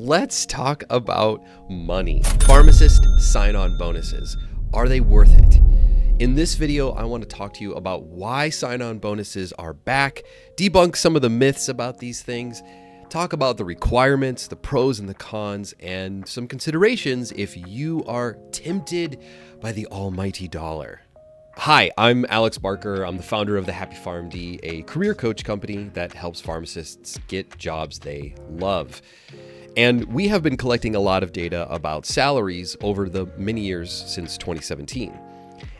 let's talk about money. Pharmacist sign-on bonuses. Are they worth it? In this video, I want to talk to you about why sign-on bonuses are back, debunk some of the myths about these things, talk about the requirements, the pros and the cons, and some considerations if you are tempted by the almighty dollar. Hi, I'm Alex Barker. I'm the founder of the Happy PharmD, a career coach company that helps pharmacists get jobs they love. And we have been collecting a lot of data about salaries over the many years since 2017.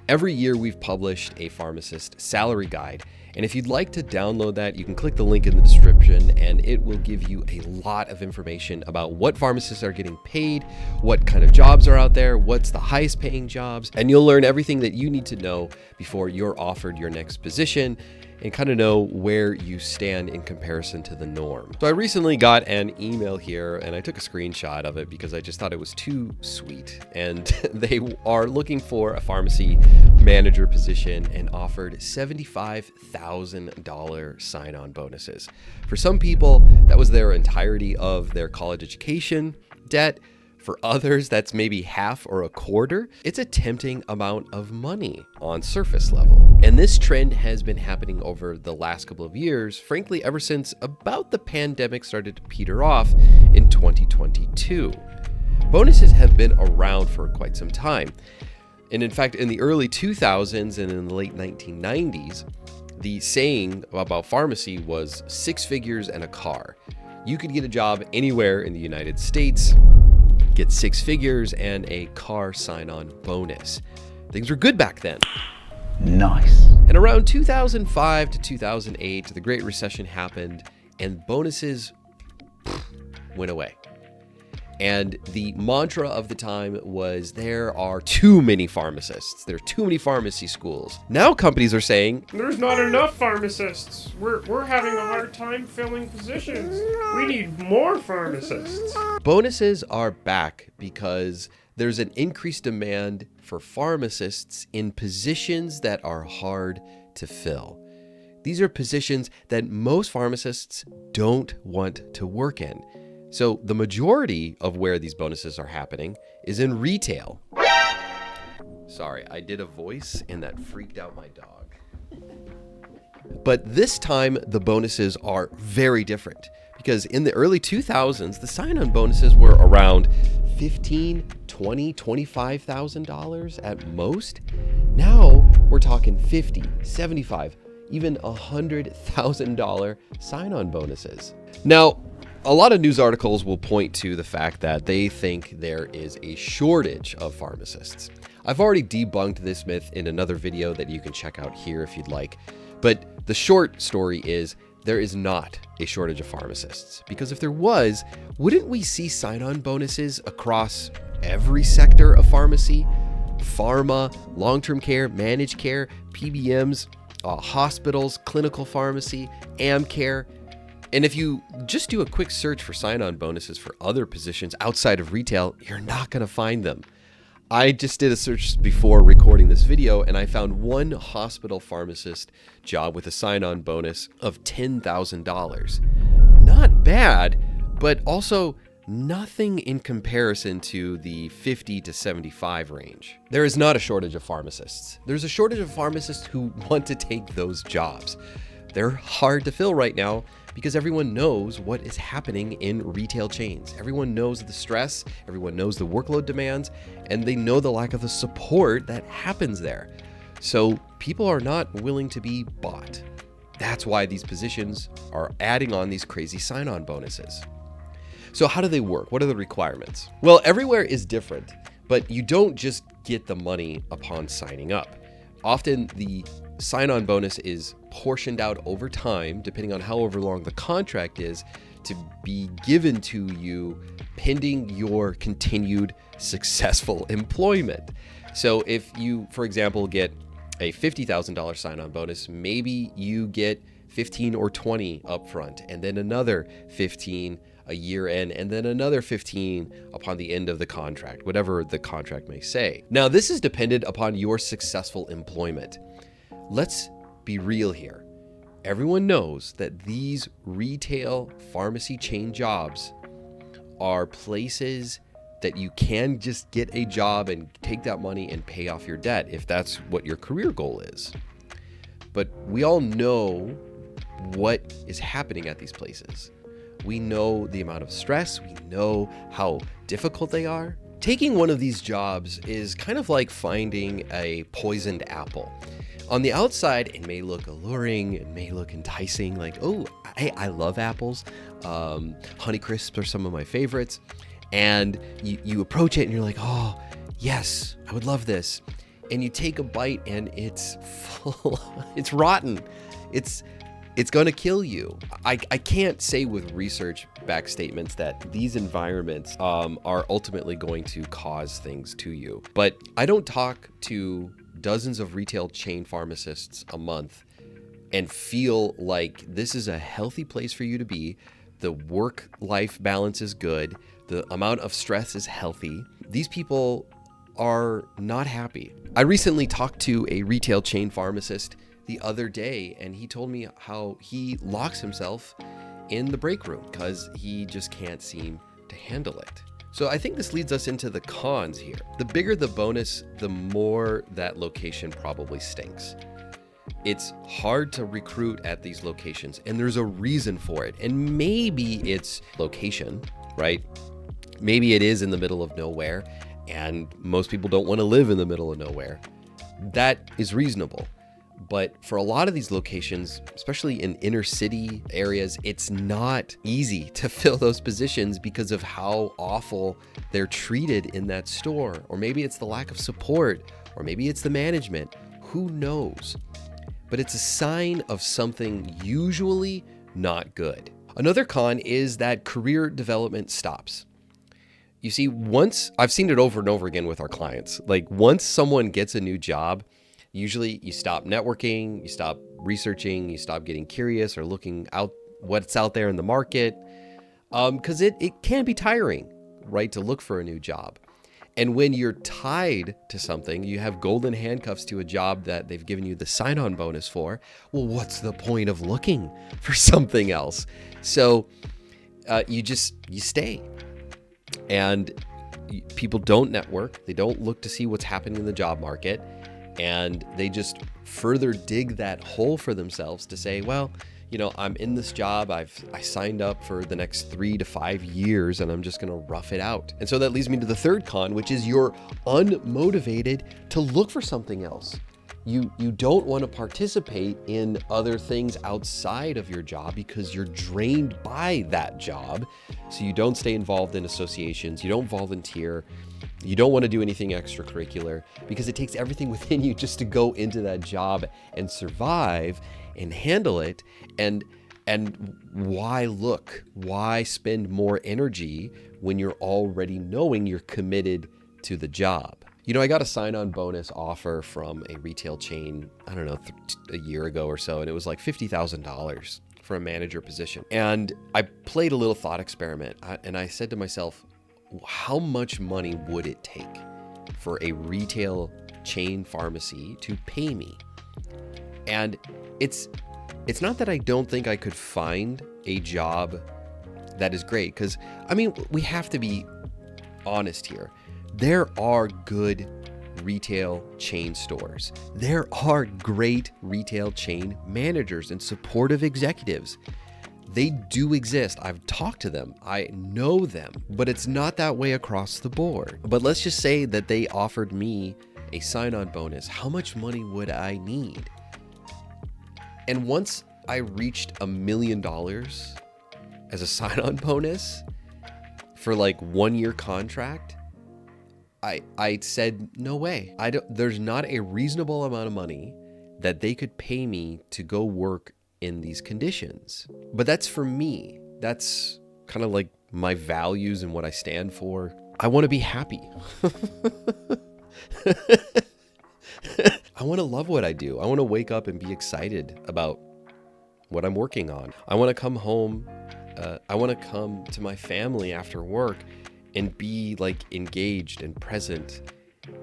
Every year we've published a pharmacist salary guide, and if you'd like to download that, you can click the link in the description and it will give you a lot of information about what pharmacists are getting paid, what kind of jobs are out there, what's the highest paying jobs, and you'll learn everything that you need to know before you're offered your next position and kind of know where you stand in comparison to the norm. So I recently got an email here and I took a screenshot of it because I just thought it was too sweet. And they are looking for a pharmacy manager position and offered $75,000 sign-on bonuses. For some people, that was their entirety of their college education debt. For others, that's maybe half or a quarter. It's a tempting amount of money on surface level. And this trend has been happening over the last couple of years, frankly, ever since about the pandemic started to peter off in 2022. Bonuses have been around for quite some time. And in fact, in the early 2000s and in the late 1990s, the saying about pharmacy was 6 figures and a car. You could get a job anywhere in the United States, get 6 figures and a car sign-on bonus. Things were good back then. Nice. And around 2005 to 2008, the Great Recession happened and bonuses went away. And the mantra of the time was there are too many pharmacists. There are too many pharmacy schools. Now companies are saying there's not enough pharmacists. We're having a hard time filling positions. We need more pharmacists. Bonuses are back because there's an increased demand for pharmacists in positions that are hard to fill. These are positions that most pharmacists don't want to work in. So the majority of where these bonuses are happening is in retail. Sorry, I did a voice and that freaked out my dog. But this time the bonuses are very different because in the early 2000s, the sign-on bonuses were around $15,000, $20,000, $25,000 at most. Now we're talking $50,000, $75,000, even $100,000 sign-on bonuses. Now, a lot of news articles will point to the fact that they think there is a shortage of pharmacists. I've already debunked this myth in another video that you can check out here if you'd like. But the short story is there is not a shortage of pharmacists, because if there was, wouldn't we see sign-on bonuses across every sector of pharmacy? Pharma, long-term care, managed care, PBMs, hospitals, clinical pharmacy, AmCare. And if you just do a quick search for sign-on bonuses for other positions outside of retail, you're not going to find them. I just did a search before recording this video and I found one hospital pharmacist job with a sign-on bonus of $10,000. Not bad, but also nothing in comparison to the 50 to 75 range. There is not a shortage of pharmacists. There's a shortage of pharmacists who want to take those jobs. They're hard to fill right now because everyone knows what is happening in retail chains. Everyone knows the stress, everyone knows the workload demands, and they know the lack of the support that happens there. So people are not willing to be bought. That's why these positions are adding on these crazy sign-on bonuses. So how do they work? What are the requirements? Well, everywhere is different, but you don't just get the money upon signing up. Often the sign-on bonus is portioned out over time, depending on however long the contract is, to be given to you pending your continued successful employment. So if you, for example, get a $50,000 sign-on bonus, maybe you get 15 or 20 upfront, and then another 15 a year in, and then another 15 upon the end of the contract, whatever the contract may say. Now, this is dependent upon your successful employment. Let's be real here. Everyone knows that these retail pharmacy chain jobs are places that you can just get a job and take that money and pay off your debt if that's what your career goal is. But we all know what is happening at these places. We know the amount of stress, we know how difficult they are. Taking one of these jobs is kind of like finding a poisoned apple. On the outside, it may look alluring, it may look enticing, like, oh, hey, I love apples. Honeycrisps are some of my favorites. And you approach it and you're like, oh, yes, I would love this. And you take a bite and it's full, it's rotten. It's going to kill you. I can't say with research-backed statements that these environments are ultimately going to cause things to you. But I don't talk to dozens of retail chain pharmacists a month and feel like this is a healthy place for you to be. The work-life balance is good. The amount of stress is healthy. These people are not happy. I recently talked to a retail chain pharmacist the other day, and he told me how he locks himself in the break room because he just can't seem to handle it. So I think this leads us into the cons here. The bigger the bonus, the more that location probably stinks. It's hard to recruit at these locations, and there's a reason for it. And maybe it's location, right? Maybe it is in the middle of nowhere, and most people don't want to live in the middle of nowhere. That is reasonable. But for a lot of these locations, especially in inner city areas, it's not easy to fill those positions because of how awful they're treated in that store. Or maybe it's the lack of support, or maybe it's the management. Who knows? But it's a sign of something usually not good. Another con is that career development stops. You see, once I've seen it over and over again with our clients, like once someone gets a new job, usually you stop networking, you stop researching, you stop getting curious or looking out what's out there in the market, because it can be tiring, right, to look for a new job. And when you're tied to something, you have golden handcuffs to a job that they've given you the sign-on bonus for, well, what's the point of looking for something else? So you stay. And people don't network, they don't look to see what's happening in the job market, and they just further dig that hole for themselves to say, well, you know, I'm in this job, I signed up for the next 3 to 5 years, and I'm just gonna rough it out. And so that leads me to the third con, which is you're unmotivated to look for something else. You don't want to participate in other things outside of your job because you're drained by that job. So you don't stay involved in associations, you don't volunteer, you don't want to do anything extracurricular because it takes everything within you just to go into that job and survive and handle it. And why look? Why spend more energy when you're already knowing you're committed to the job? You know, I got a sign-on bonus offer from a retail chain, I don't know, a year ago or so, and it was like $50,000 for a manager position. And I played a little thought experiment, and I said to myself, how much money would it take for a retail chain pharmacy to pay me? And it's not that I don't think I could find a job that is great, because, I mean, we have to be honest here. There are good retail chain stores. There are great retail chain managers and supportive executives. They do exist. I've talked to them. I know them, but it's not that way across the board. But let's just say that they offered me a sign-on bonus. How much money would I need? And once I reached $1 million as a sign-on bonus for like 1-year contract, I said, no way. There's not a reasonable amount of money that they could pay me to go work in these conditions. But that's for me. That's kind of like my values and what I stand for. I want to be happy. I want to love what I do. I want to wake up and be excited about what I'm working on. I want to come home. I want to come to my family after work and be like engaged and present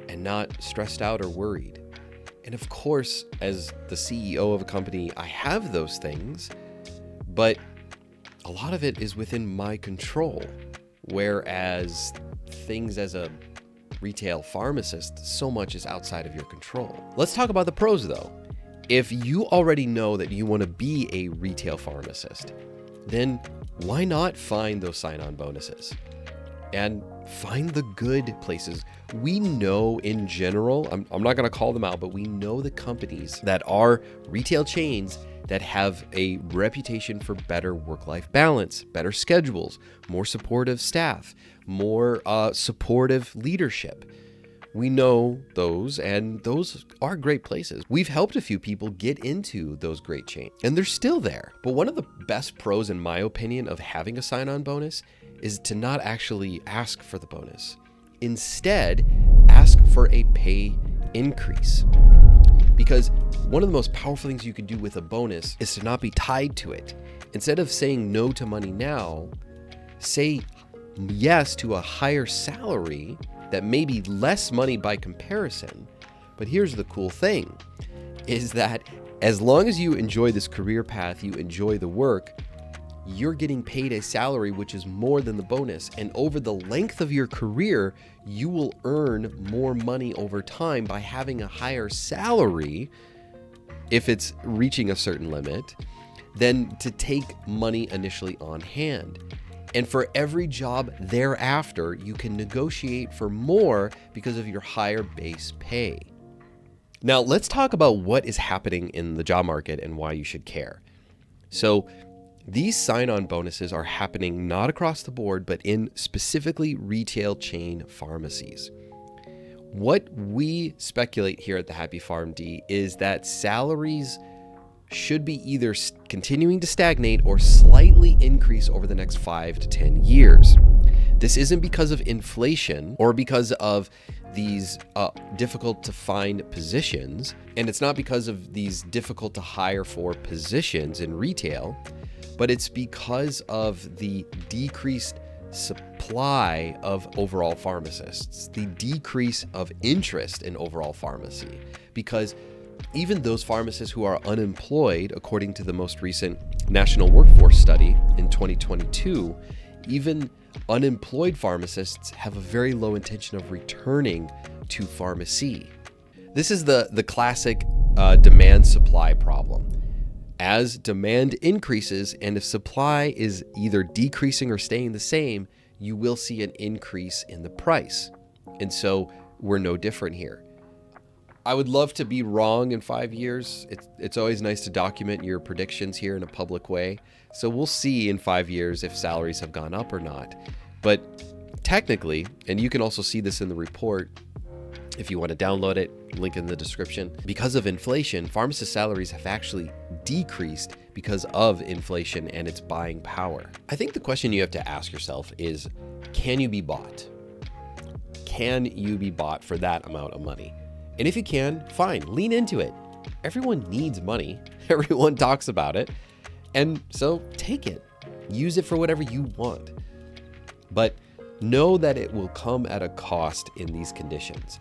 and not stressed out or worried. And of course, as the CEO of a company, I have those things, but a lot of it is within my control, Whereas things as a retail pharmacist, so much is outside of your control. Let's talk about the pros though. If you already know that you want to be a retail pharmacist, then why not find those sign-on bonuses? And find the good places. We know in general, I'm not going to call them out, but we know the companies that are retail chains that have a reputation for better work-life balance, better schedules, more supportive staff, more supportive leadership. We know those, and those are great places. We've helped a few people get into those great chains, and they're still there. But one of the best pros, in my opinion, of having a sign-on bonus is to not actually ask for the bonus. Instead, ask for a pay increase. Because one of the most powerful things you can do with a bonus is to not be tied to it. Instead of saying no to money now, say yes to a higher salary that may be less money by comparison. But here's the cool thing, is that as long as you enjoy this career path, you enjoy the work, you're getting paid a salary which is more than the bonus. And over the length of your career, you will earn more money over time by having a higher salary, if it's reaching a certain limit, than to take money initially on hand. And for every job thereafter, you can negotiate for more because of your higher base pay. Now, let's talk about what is happening in the job market and why you should care. So, these sign-on bonuses are happening not across the board, but in specifically retail chain pharmacies. What we speculate here at the Happy PharmD is that salaries should be either continuing to stagnate or slightly increase over the next 5 to 10 years. This isn't because of inflation or because of these difficult to find positions, and it's not because of these difficult to hire for positions in retail, but it's because of the decreased supply of overall pharmacists, the decrease of interest in overall pharmacy. Because even those pharmacists who are unemployed, according to the most recent National Workforce Study in 2022, even unemployed pharmacists have a very low intention of returning to pharmacy. This is the classic demand-supply problem. As demand increases, and if supply is either decreasing or staying the same, you will see an increase in the price. And so we're no different here. I would love to be wrong in 5 years. It's always nice to document your predictions here in a public way. So we'll see in 5 years if salaries have gone up or not. But technically, and you can also see this in the report, if you want to download it, link in the description. Because of inflation, pharmacist salaries have actually decreased because of inflation and its buying power. I think the question you have to ask yourself is, can you be bought? Can you be bought for that amount of money? And if you can, fine, lean into it. Everyone needs money. Everyone talks about it. And so take it. Use it for whatever you want. But know that it will come at a cost in these conditions.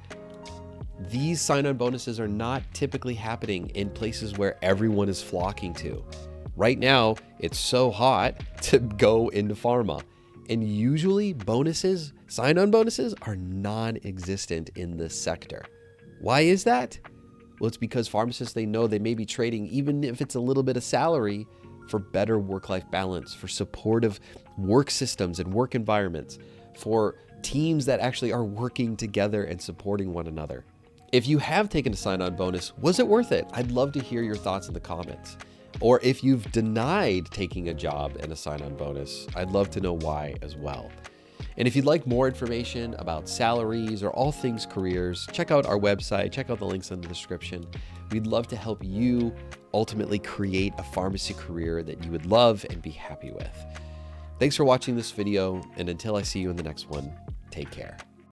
These sign-on bonuses are not typically happening in places where everyone is flocking to. Right now, it's so hot to go into pharma. And usually bonuses, sign-on bonuses, are non-existent in this sector. Why is that? Well, it's because pharmacists, they know they may be trading, even if it's a little bit of salary, for better work-life balance, for supportive work systems and work environments, for teams that actually are working together and supporting one another. If you have taken a sign-on bonus, was it worth it? I'd love to hear your thoughts in the comments. Or if you've denied taking a job and a sign-on bonus, I'd love to know why as well. And if you'd like more information about salaries or all things careers, check out our website, check out the links in the description. We'd love to help you ultimately create a pharmacy career that you would love and be happy with. Thanks for watching this video, and until I see you in the next one, take care.